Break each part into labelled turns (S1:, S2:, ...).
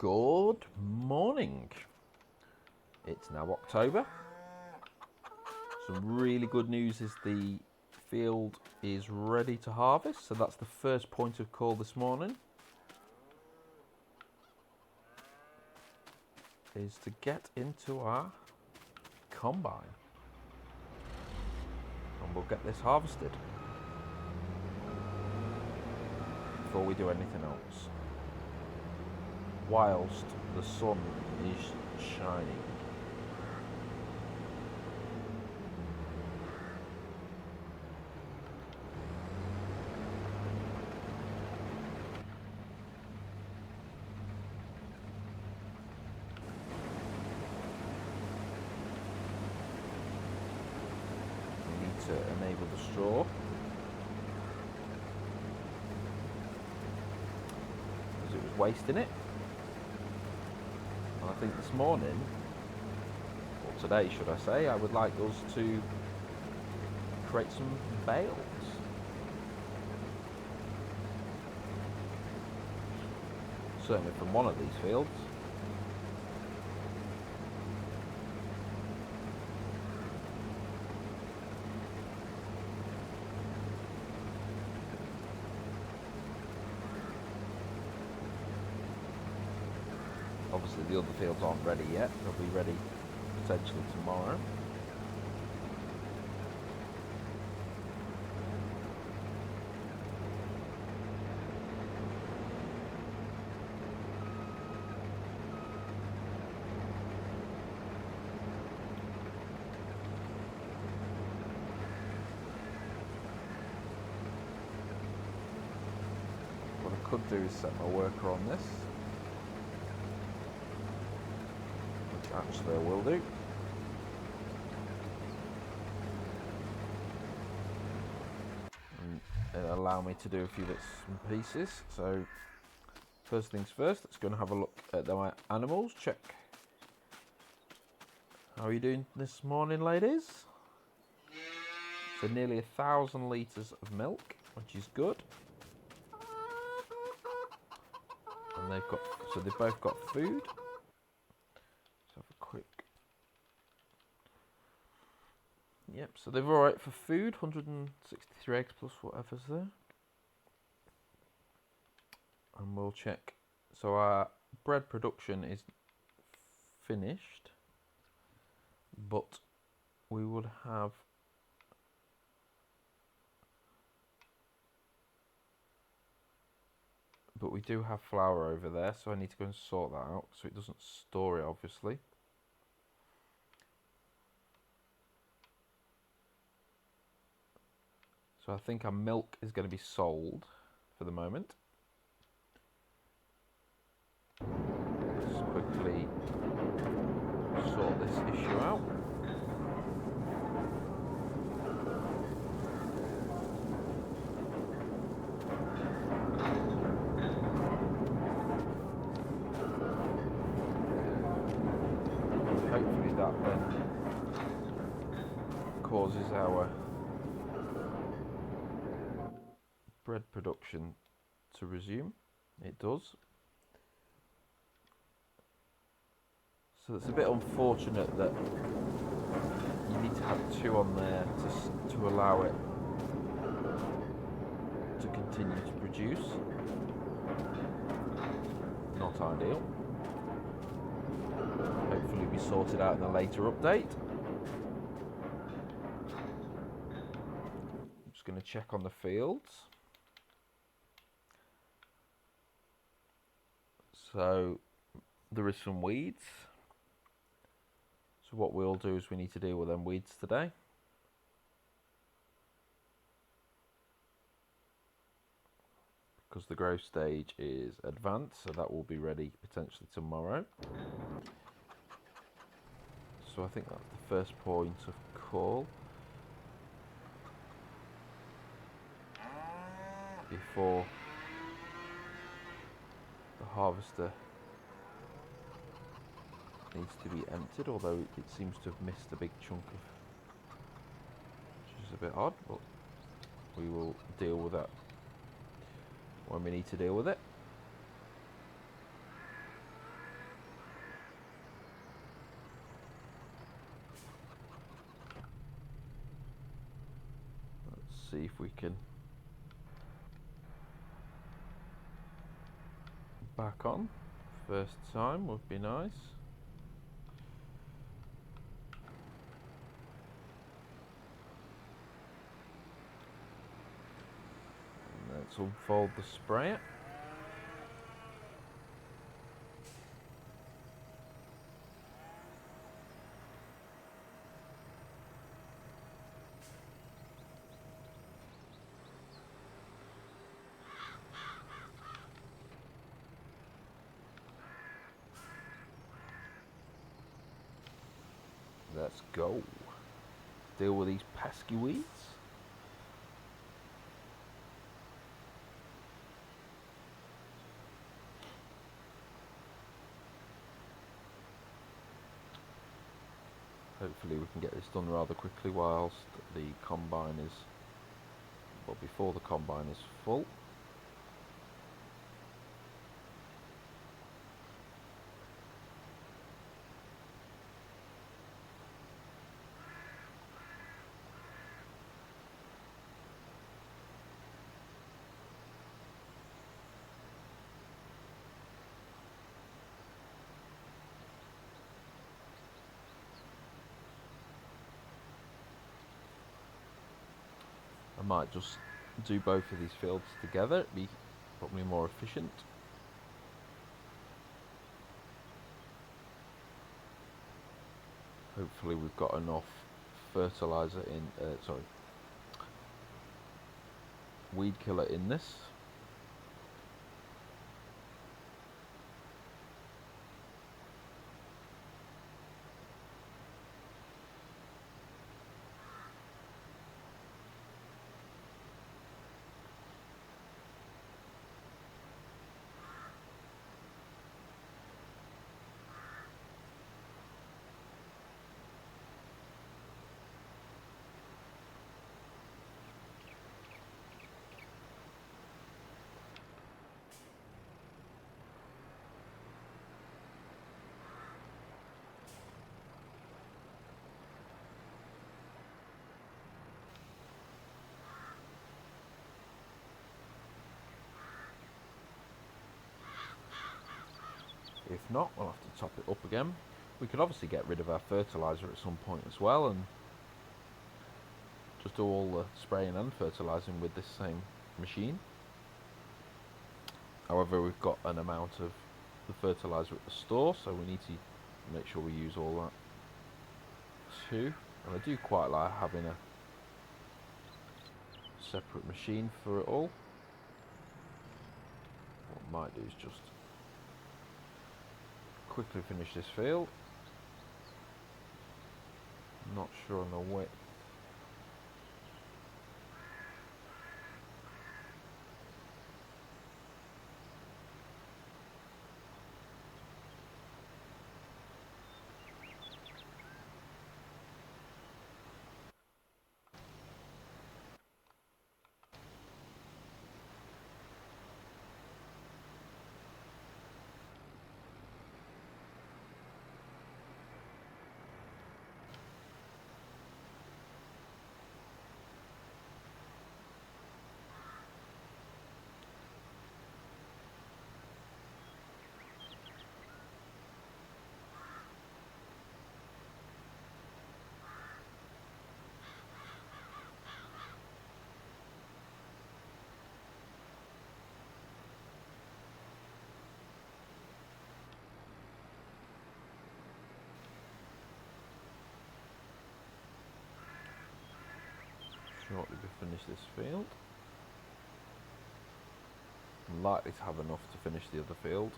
S1: Good morning. It's now October. Some really good news is the field is ready to harvest, so that's the first point of call this morning. Is to get into our combine. And we'll get this harvested before we do anything else. Whilst the sun is shining. We need to enable the straw. Because it was wasting it. I think this morning, or today should I say, I would like us to create some bales. Certainly from one of these fields. Obviously the other fields aren't ready yet, they'll be ready potentially tomorrow. What I could do is set my worker on this. Actually I will do. And it'll allow me to do a few bits and pieces. So first things first, let's go and have a look at my animals. Check. How are you doing this morning, ladies? So nearly 1,000 litres of milk, which is good. And they've both got food. Have a quick. Yep, so they're alright for food. 163 eggs plus whatever's there. And we'll check. So our bread production is finished, but we would have we do have flour over there, so I need to go and sort that out so it doesn't store it, obviously. So I think our milk is going to be sold for the moment. Let's quickly sort this issue out. Hopefully that then causes our bread production to resume. It does. So it's a bit unfortunate that you need to have two on there to allow it to continue to produce. Not ideal. Hopefully we sort it out in a later update. I'm just going to check on the fields. So there is some weeds. So what we'll do is we need to deal with them weeds today. Because the growth stage is advanced, so that will be ready potentially tomorrow. So I think that's the first point of call. Before the harvester needs to be emptied, although it seems to have missed a big chunk of, which is a bit odd, but we will deal with that when we need to deal with it. see if we can back on. First time would be nice. And let's unfold the sprayer. Let's go. Deal with these pesky weeds. Hopefully we can get this done rather quickly whilst the combine is, well, before the combine is full. I might just do both of these fields together, it'd be probably more efficient. Hopefully we've got enough fertilizer in, weed killer in this. If not, we'll have to top it up again. We could obviously get rid of our fertilizer at some point as well and just do all the spraying and fertilizing with this same machine. However, we've got an amount of the fertilizer at the store, so we need to make sure we use all that too. And I do quite like having a separate machine for it all. What I might do is just quickly finish this field. Not sure on the width. Shortly to finish this field. I'm likely to have enough to finish the other field.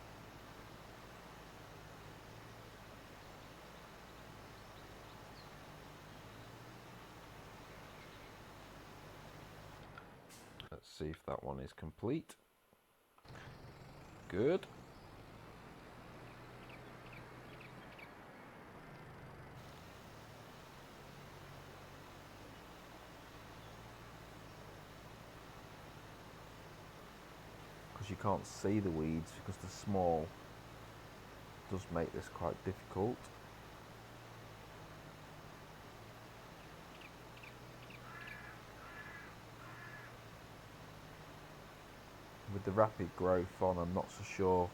S1: Let's see if that one is complete. Good. You can't see the weeds because they're small, it does make this quite difficult. the rapid growth on, I'm not so sure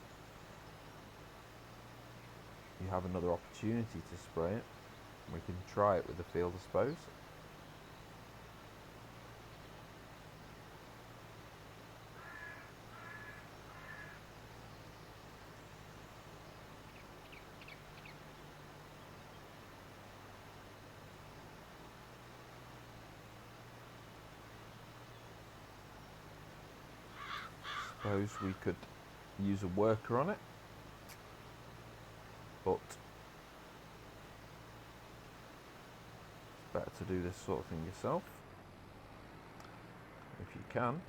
S1: you have another opportunity to spray it. We can try it with the field, I suppose. Suppose we could use a worker on it, but it's better to do this sort of thing yourself if you can.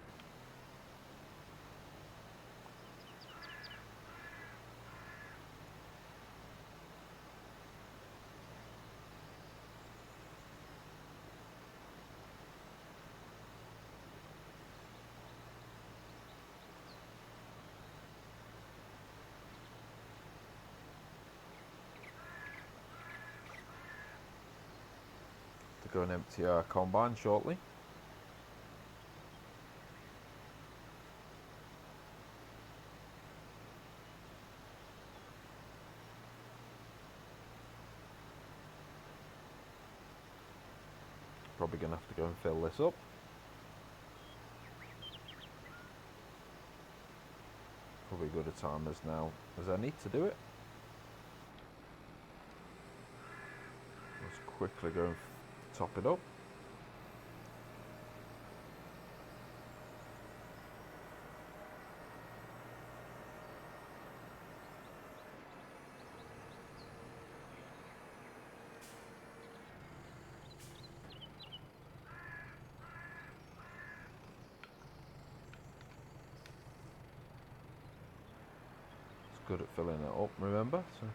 S1: To go and empty our combine shortly. Probably going to have to go and fill this up. Probably good a time as now as I need to do it. Let's quickly go and top it up. It's good at filling it up, remember? So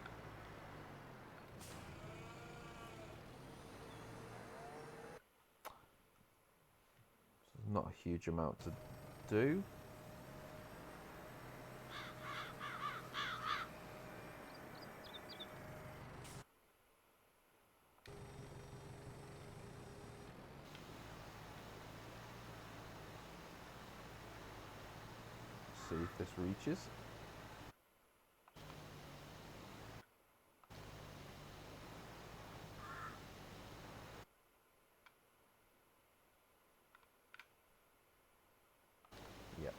S1: there's not a huge amount to do. See if this reaches. Yep.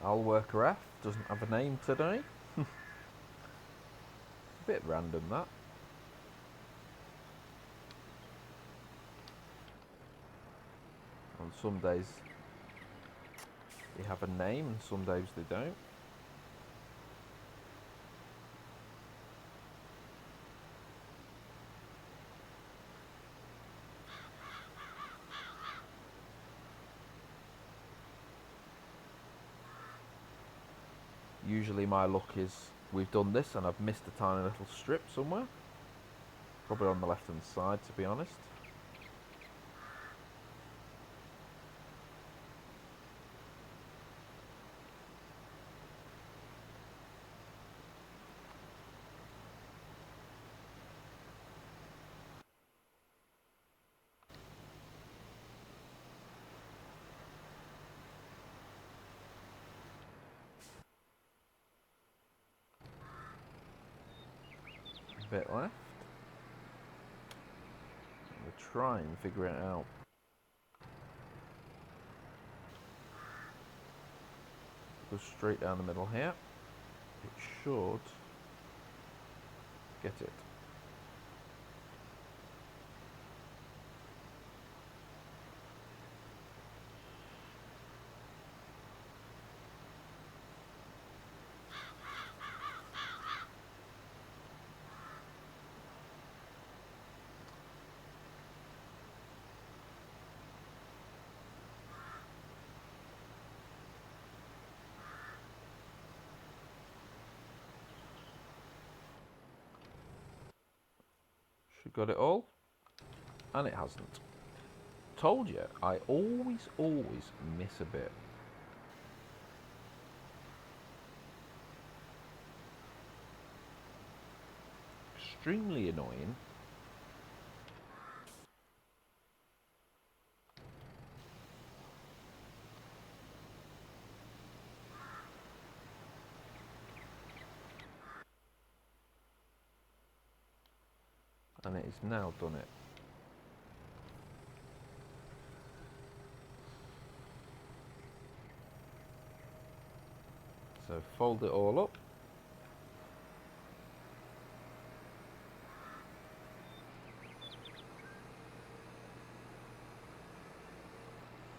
S1: Our worker F doesn't have a name today. A bit random that. On some days they have a name and some days they don't. Usually my luck is we've done this and I've missed a tiny little strip somewhere. Probably on the left hand side, to be honest. A bit left. We'll try and figure it out. Go straight down the middle here. It should get it. we got it all? And it hasn't. Told you, I always miss a bit. Extremely annoying. And it has now done it. So fold it all up.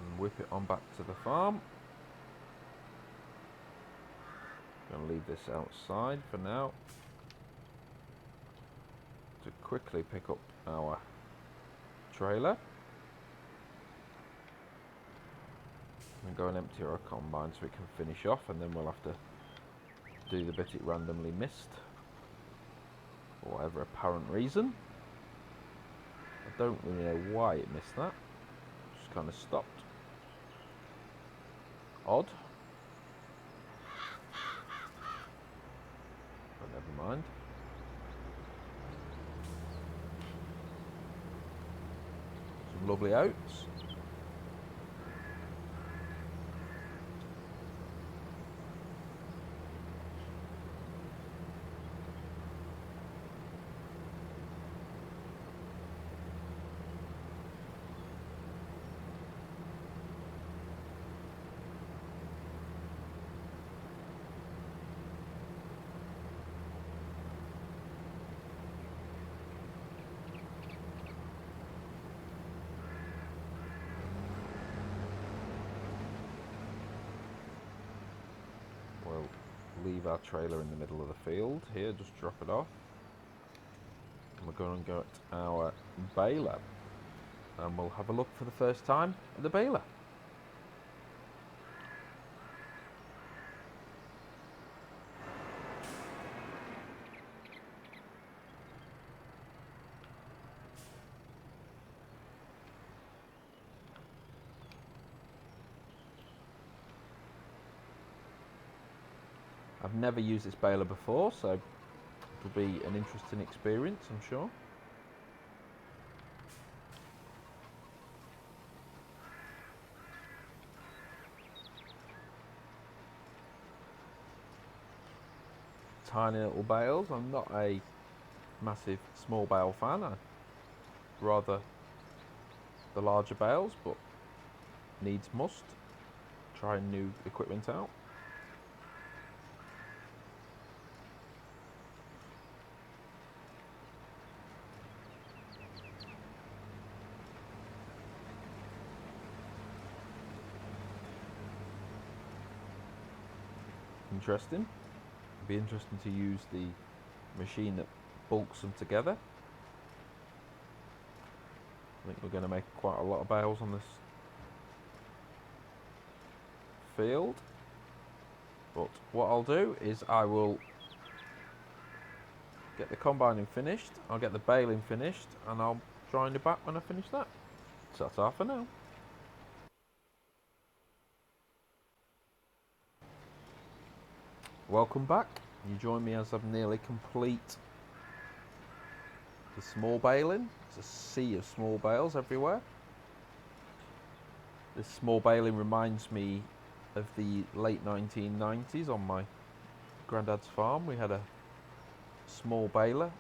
S1: And whip it on back to the farm. Gonna leave this outside for now. To quickly pick up our trailer. And go and empty our combine so we can finish off, and then we'll have to do the bit it randomly missed. For whatever apparent reason. I don't really know why it missed that. Just kind of stopped. Odd. But never mind. Some lovely oats. We'll leave our trailer in the middle of the field here, just drop it off. And we're going to go at our baler. And we'll have a look for the first time at the baler. I've never used this baler before, so it'll be an interesting experience, I'm sure. Tiny little bales. I'm not a massive small bale fan. I rather the larger bales, but needs must. Trying new equipment out. Interesting. It'd be interesting to use the machine that bulks them together. I think we're going to make quite a lot of bales on this field. But what I'll do is I will get the combining finished, I'll get the baling finished, and I'll join you back when I finish that. So that's all for now. Welcome back. You join me as I've nearly complete the small baling. It's a sea of small bales everywhere. This small baling reminds me of the late 1990s on my granddad's farm. We had a small baler.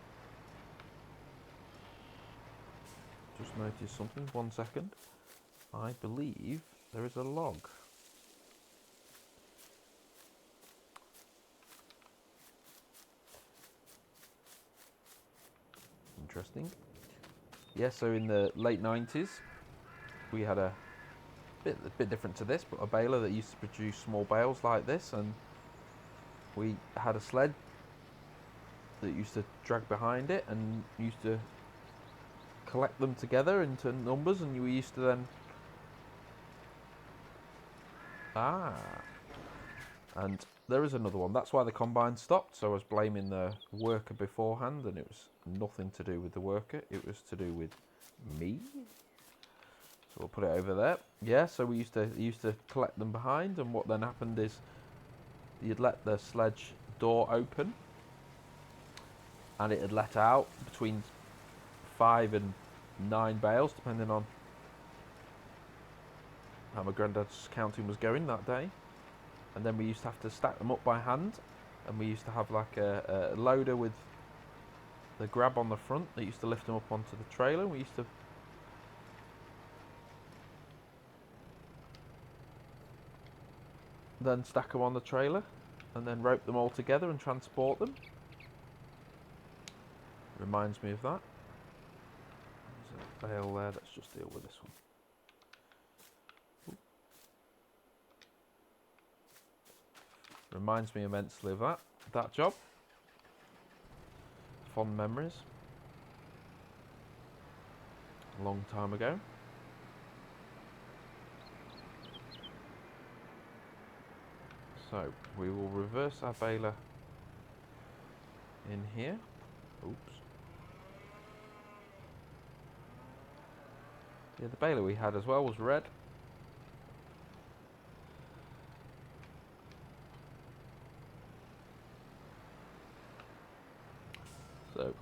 S1: Just noticed something, 1 second. I believe there is a log. Interesting. Yeah, so in the late 90s, we had a bit different to this, but a baler that used to produce small bales like this, and we had a sled that used to drag behind it and used to collect them together into numbers, and we used to then and there is another one. That's why the combine stopped. So I was blaming the worker beforehand, and it was nothing to do with the worker. It was to do with me. So we'll put it over there. Yeah, so we used to collect them behind, and what then happened is you'd let the sledge door open, and it'd let out between 5 and 9 bales, depending on how my granddad's counting was going that day. And then we used to have to stack them up by hand, and we used to have like a loader with the grab on the front that used to lift them up onto the trailer. We used to then stack them on the trailer and then rope them all together and transport them. Reminds me of that. There's a bale there. Let's just deal with this one. Reminds me immensely of that job. Fond memories. A long time ago. So we will reverse our baler in here. Oops. Yeah, the baler we had as well was red. So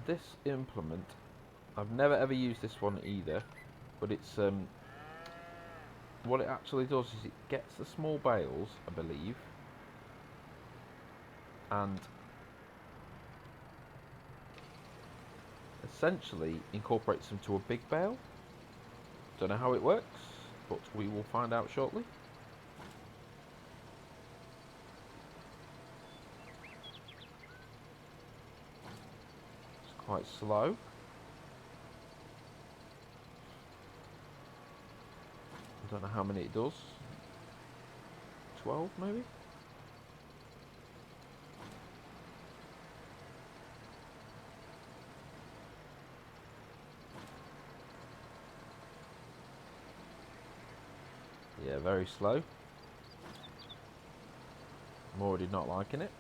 S1: this implement, I've never ever used this one either, but it's what it actually does is it gets the small bales, I believe, and essentially incorporates them to a big bale. Don't know how it works, but we will find out shortly. It's quite slow. I don't know how many it does. 12 maybe? Yeah, very slow. I'm already not liking it.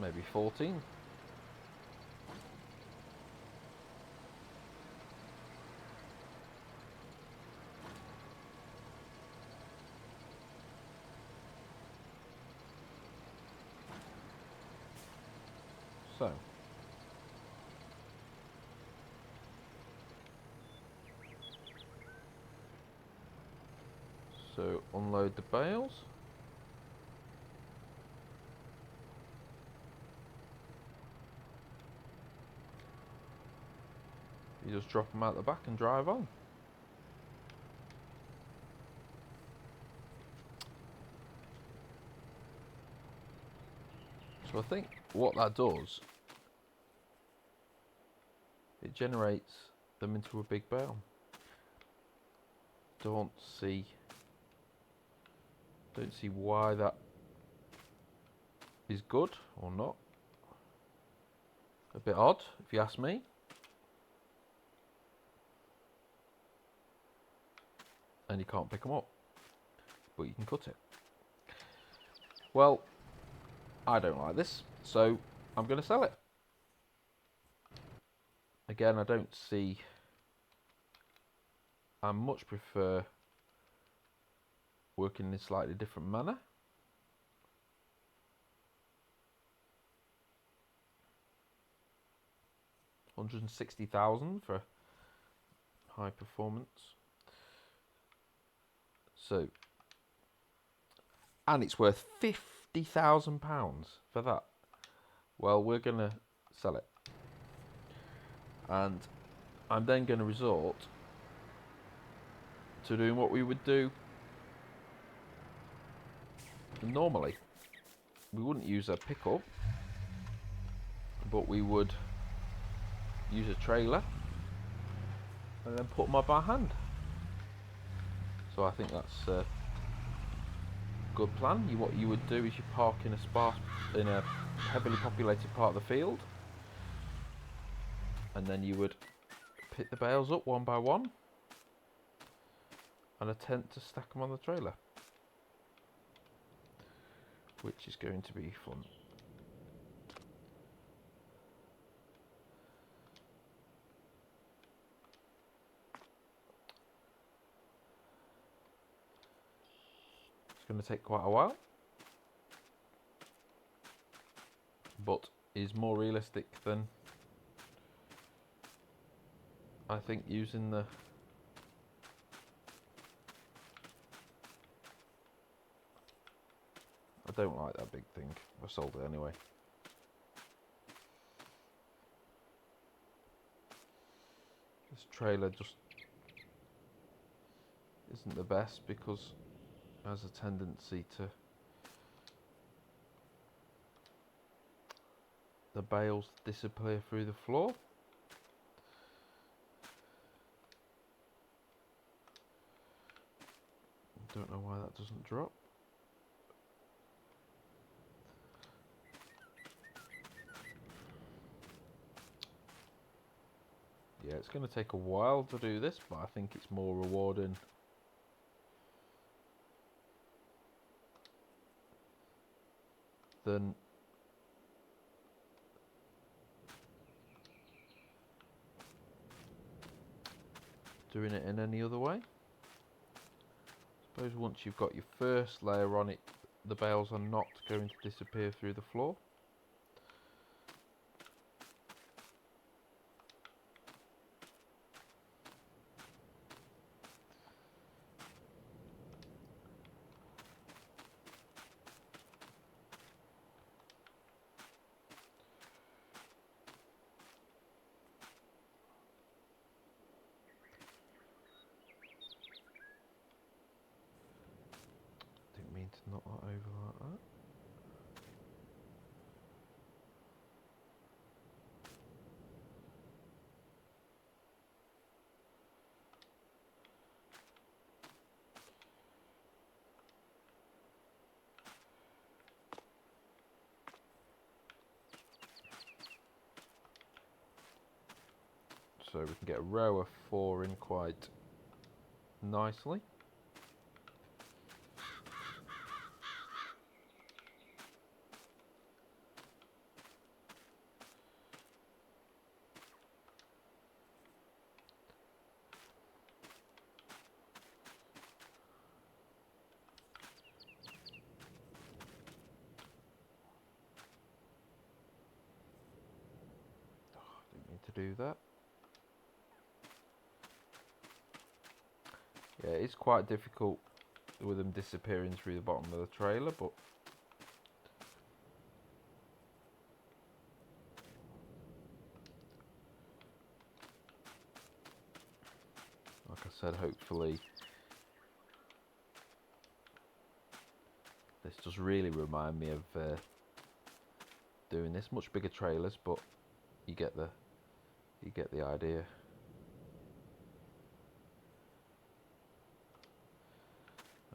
S1: Maybe 14. So unload the bales. You just drop them out the back and drive on. So I think what that does, it generates them into a big bale. Don't see why that is good or not. A bit odd, if you ask me. And you can't pick them up, but you can cut it. Well, I don't like this, so I'm going to sell it. Again, I don't see... I much prefer working in a slightly different manner. $160,000 for high performance. So, and it's worth £50,000 for that. Well, we're going to sell it. And I'm then going to resort to doing what we would do normally. we wouldn't use a pickup, but we would use a trailer and then put them up by hand. So I think that's a good plan. What you would do is you park in a heavily populated part of the field, and then you would pick the bales up one by one and attempt to stack them on the trailer, which is going to be fun. It's going to take quite a while, but is more realistic than I think using the I don't like that big thing. I sold it anyway. This trailer just isn't the best because it has a tendency to the bales disappear through the floor. Don't know why that doesn't drop. Yeah, it's going to take a while to do this, but I think it's more rewarding than doing it in any other way. I suppose once you've got your first layer on it, the bales are not going to disappear through the floor. Didn't mean to knock that over like that. So we can get a row of 4 in quite nicely. Didn't mean to do that. Yeah, it's quite difficult with them disappearing through the bottom of the trailer, but like I said, hopefully this does really remind me of doing this. Much bigger trailers, but you get the idea.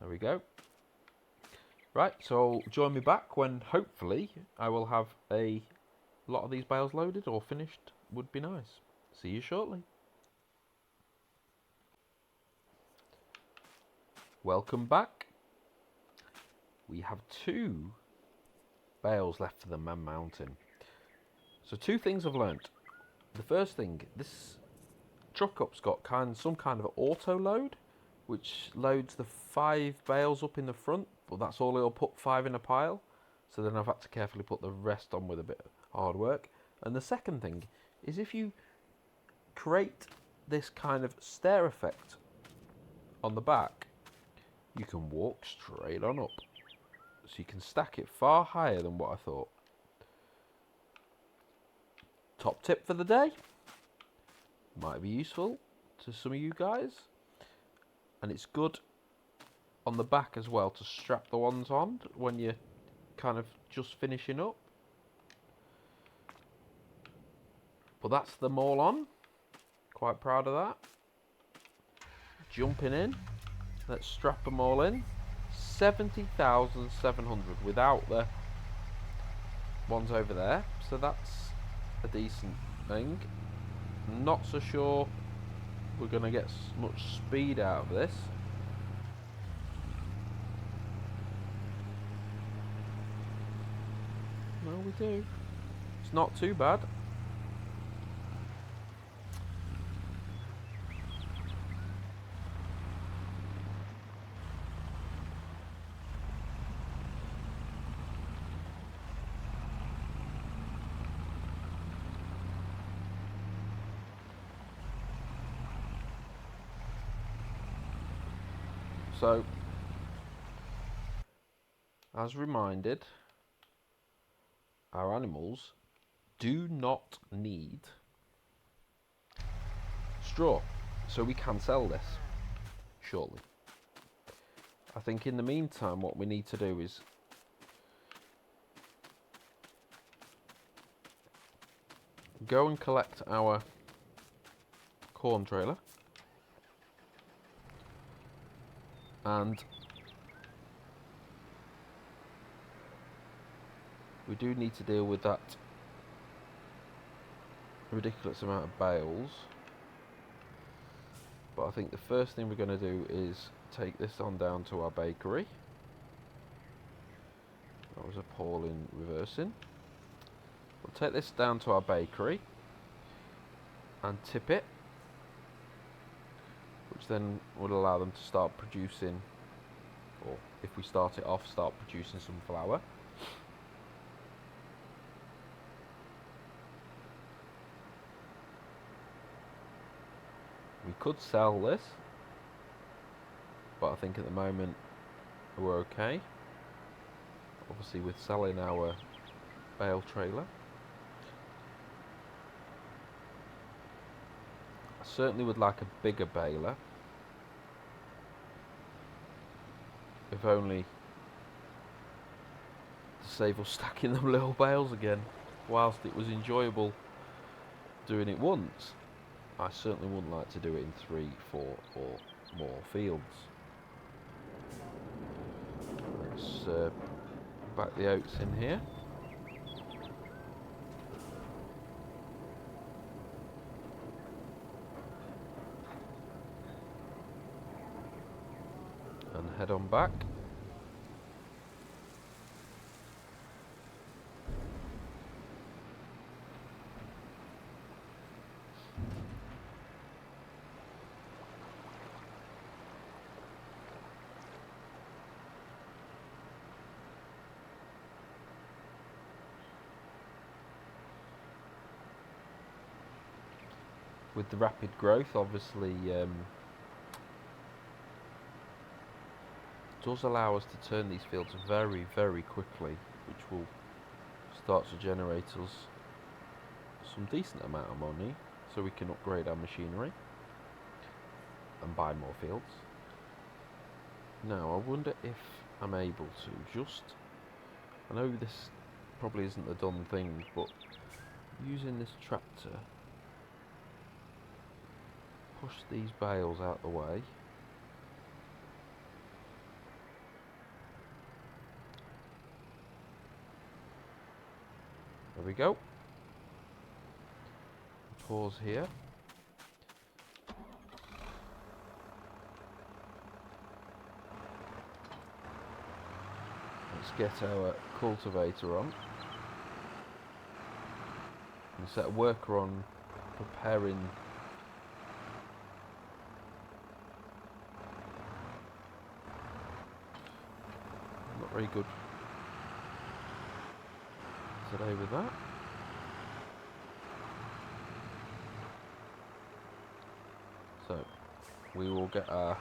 S1: There we go. Right, so join me back when hopefully I will have a lot of these bales loaded or finished. Would be nice. See you shortly. Welcome back. We have 2 bales left for the Man Mountain. So 2 things I've learnt. The first thing, this truck up's got some kind of auto load, which loads the 5 bales up in the front, but that's all it'll put 5 in a pile. So then I've had to carefully put the rest on with a bit of hard work. And the second thing is if you create this kind of stair effect on the back, you can walk straight on up. So you can stack it far higher than what I thought. Top tip for the day. Might be useful to some of you guys. And it's good on the back as well to strap the ones on when you're kind of just finishing up. But that's them all on. Quite proud of that. Jumping in. Let's strap them all in. 70,700 without the ones over there. So that's a decent thing. Not so sure we're going to get much speed out of this. No, we do. It's not too bad. So, as reminded, our animals do not need straw, so we can sell this shortly. I think in the meantime what we need to do is go and collect our corn trailer, and we do need to deal with that ridiculous amount of bales. But I think the first thing we're going to do is take this on down to our bakery. That was a Paul in reversing. We'll take this down to our bakery and tip it, which then would allow them to start producing, or if we start it off, start producing some flour. We could sell this, but I think at the moment we're okay. Obviously with selling our bale trailer. I certainly would like a bigger baler, if only to save us stacking them little bales again. Whilst it was enjoyable doing it once, I certainly wouldn't like to do it in 3, 4 or more fields. Let's back the oats in here. And head on back. With the rapid growth, obviously, does allow us to turn these fields very, very quickly, which will start to generate us some decent amount of money, so we can upgrade our machinery and buy more fields. Now, I wonder if I'm able to just, I know this probably isn't a done thing, but using this tractor, push these bales out the way. There we go. Pause here. Let's get our cultivator on and set a worker on preparing not very good today with that. So we will get our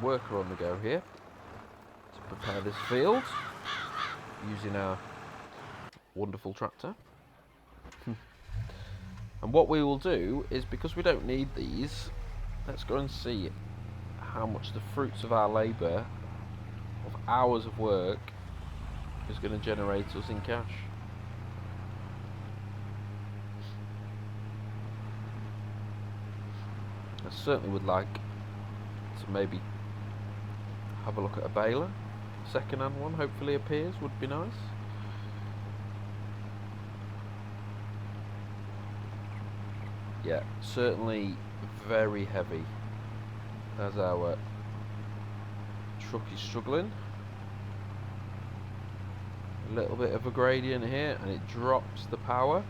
S1: worker on the go here to prepare this field using our wonderful tractor. And what we will do is, because we don't need these, let's go and see how much the fruits of our labour, of hours of work, is going to generate us in cash. I certainly would like to maybe have a look at a baler. Second-hand one hopefully appears, would be nice. Yeah, certainly very heavy as our truck is struggling. A little bit of a gradient here and it drops the power.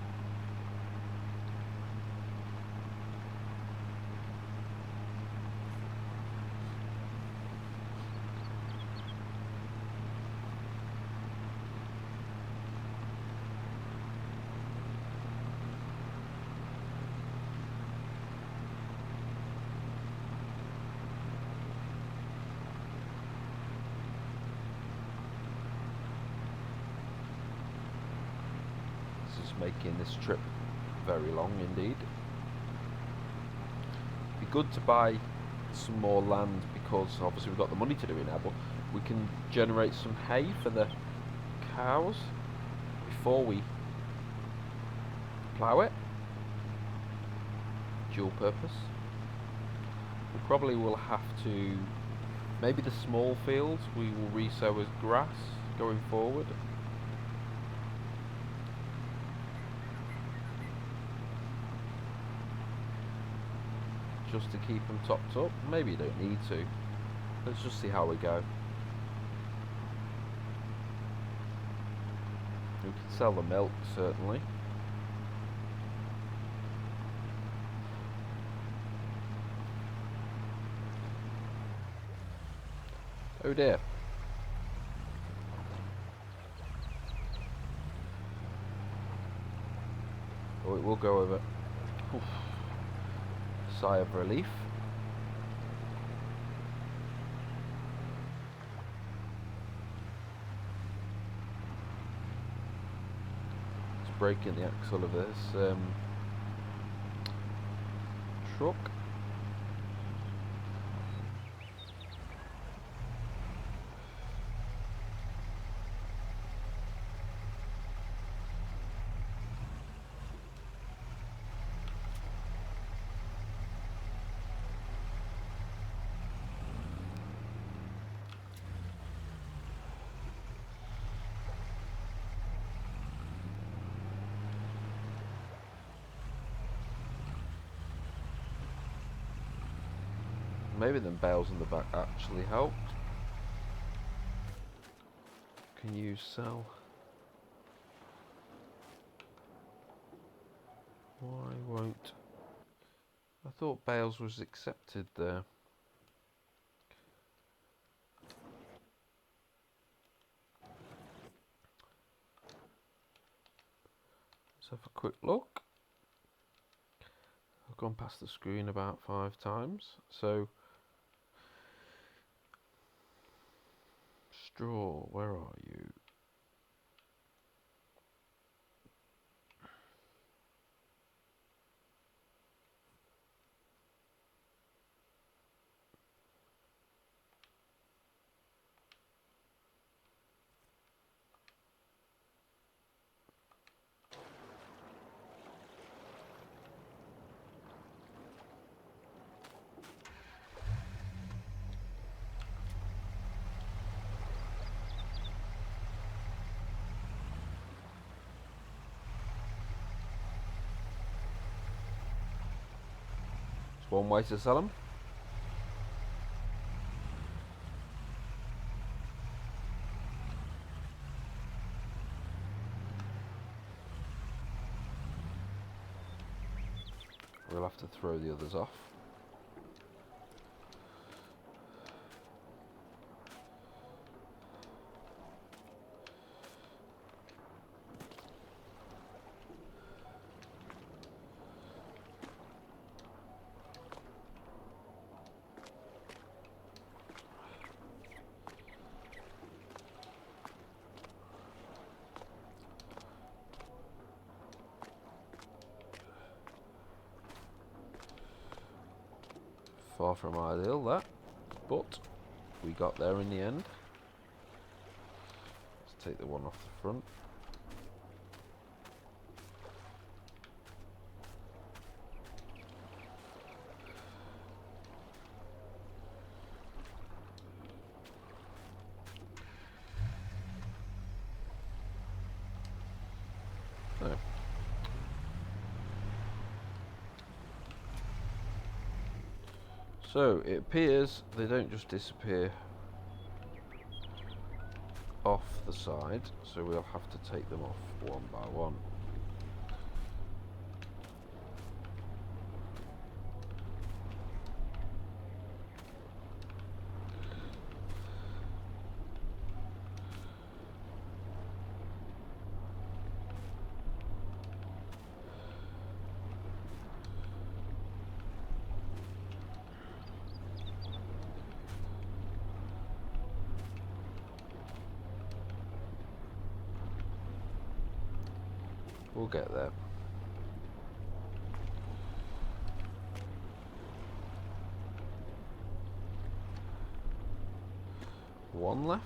S1: Making this trip very long indeed. Be good to buy some more land because obviously we've got the money to do it now, but we can generate some hay for the cows before we plough it. Dual purpose. We probably will have to, maybe the small fields we will resow as grass going forward. Just to keep them topped up. Maybe you don't need to. Let's just see how we go. We can sell the milk, certainly. Oh dear. Oh, it will go over. Oof. Sigh of relief. It's breaking the axle of this truck. Maybe them bales in the back actually helped. Can you sell? Why won't? I thought bales was accepted there. Let's have a quick look. I've gone past the screen about 5 times. So, straw, where are you? One way to sell them. We'll have to throw the others off. Far from ideal, that. but we got there in the end. Let's take the one off the front. So, so it appears they don't just disappear off the side, so we'll have to take them off one by one. We'll get there. One left.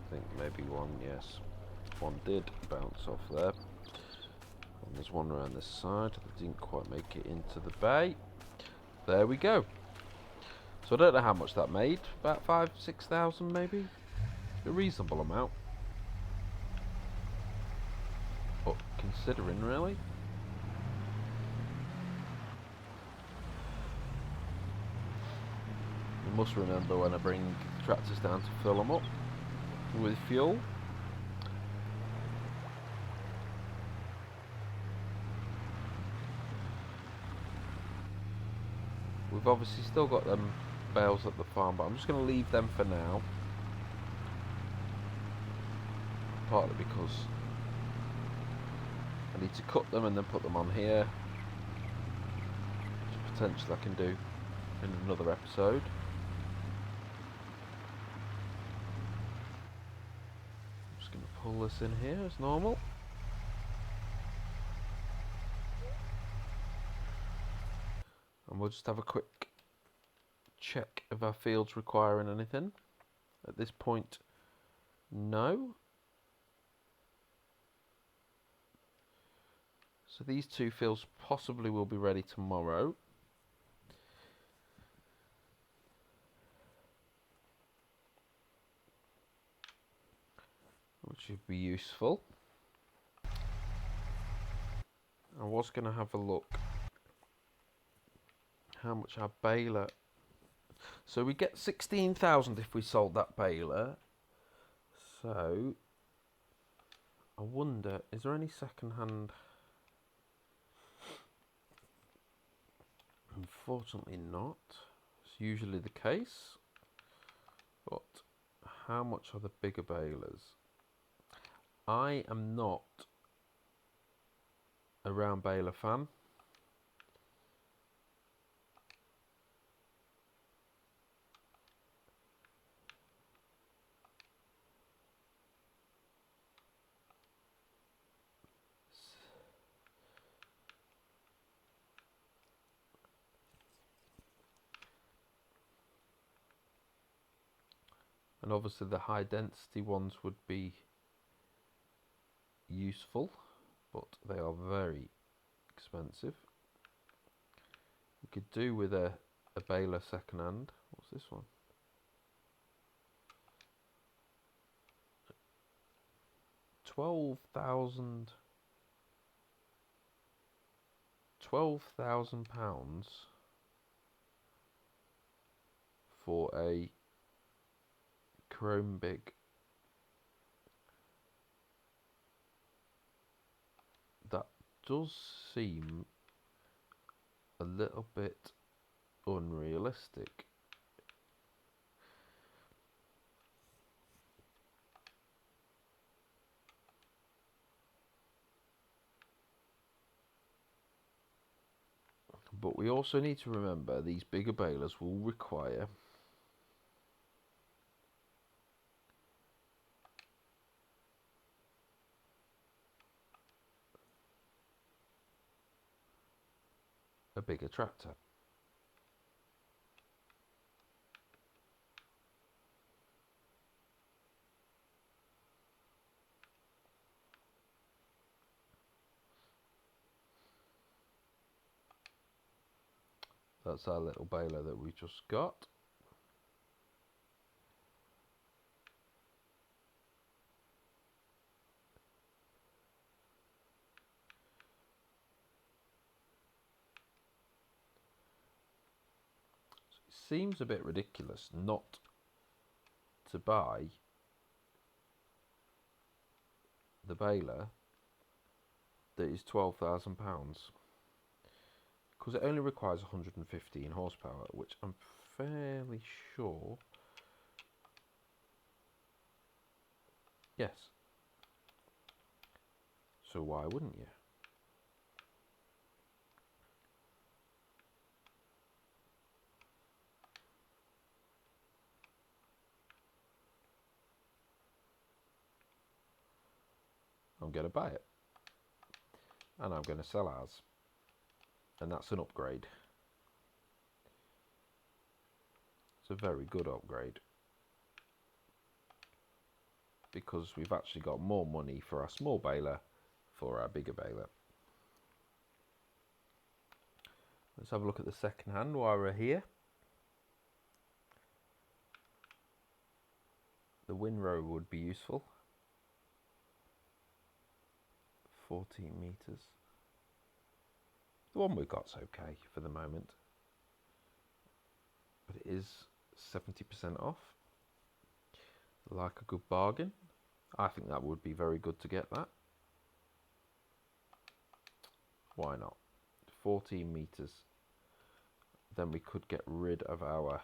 S1: I think maybe one, yes. One did bounce off there. And there's one around this side that didn't quite make it into the bay. There we go. So I don't know how much that made. About 5,000-6,000 maybe. A reasonable amount. But considering, really. You must remember when I bring tractors down to fill them up with fuel. We've obviously still got them bales at the farm, but I'm just going to leave them for now. Partly because I need to cut them and then put them on here, which potentially I can do in another episode. I'm just going to pull this in here as normal. And we'll just have a quick check if our field's requiring anything. At this point, no. So these two fields possibly will be ready tomorrow. Which should be useful. I was going to have a look how much our baler. So we get 16,000 if we sold that baler. So I wonder, is there any second hand? Unfortunately not. It's usually the case. But how much are the bigger balers? I am not a round baler fan. And obviously the high density ones would be useful, but they are very expensive. We could do with a baler second hand. What's this one? £12,000 for a chrome big. That does seem a little bit unrealistic. But we also need to remember these bigger balers will require a bigger tractor. That's our little baler that we just got. It seems a bit ridiculous not to buy the baler that is £12,000, because it only requires 115 horsepower, which I'm fairly sure, yes, so why wouldn't you? I'm going to buy it, and I'm going to sell ours, and that's an upgrade. It's a very good upgrade, because we've actually got more money for our small baler for our bigger baler. Let's have a look at the second hand while we're here. The windrow would be useful. 14 meters. The one we've got's okay for the moment, but it is 70% off. Like a good bargain. I think that would be very good to get that. Why not? 14 meters. Then we could get rid of our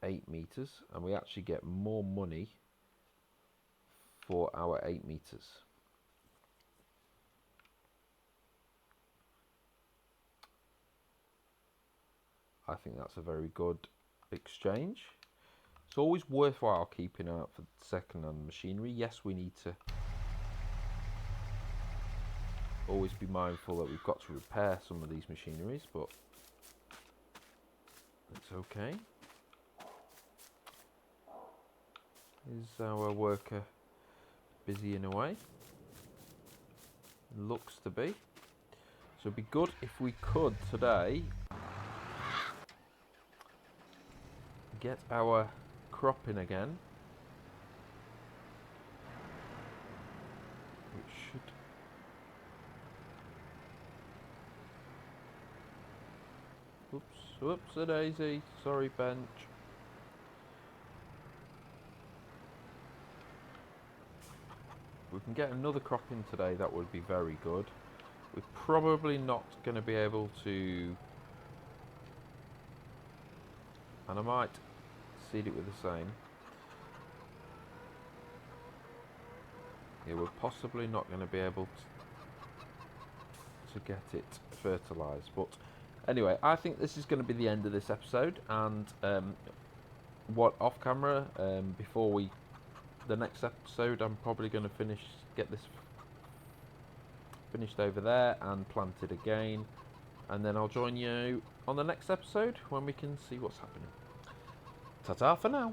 S1: $8 meters, and we actually get more money for our 8 meters. I think that's a very good exchange. It's always worthwhile keeping out for second-hand machinery. Yes, we need to always be mindful that we've got to repair some of these machineries, but it's okay. Is our worker busy in a way? Looks to be. So it'd be good if we could today get our crop in again. Which should... Oops, a daisy. Sorry, bench. If we can get another crop in today, that would be very good. We're probably not going to be able to... And I might seed it with the same. Yeah, we're possibly not going to be able to get it fertilised. But anyway, I think this is going to be the end of this episode. And what off camera, before the next episode, I'm probably going to get this finished over there and planted again. And then I'll join you on the next episode when we can see what's happening. Ta-ta for now.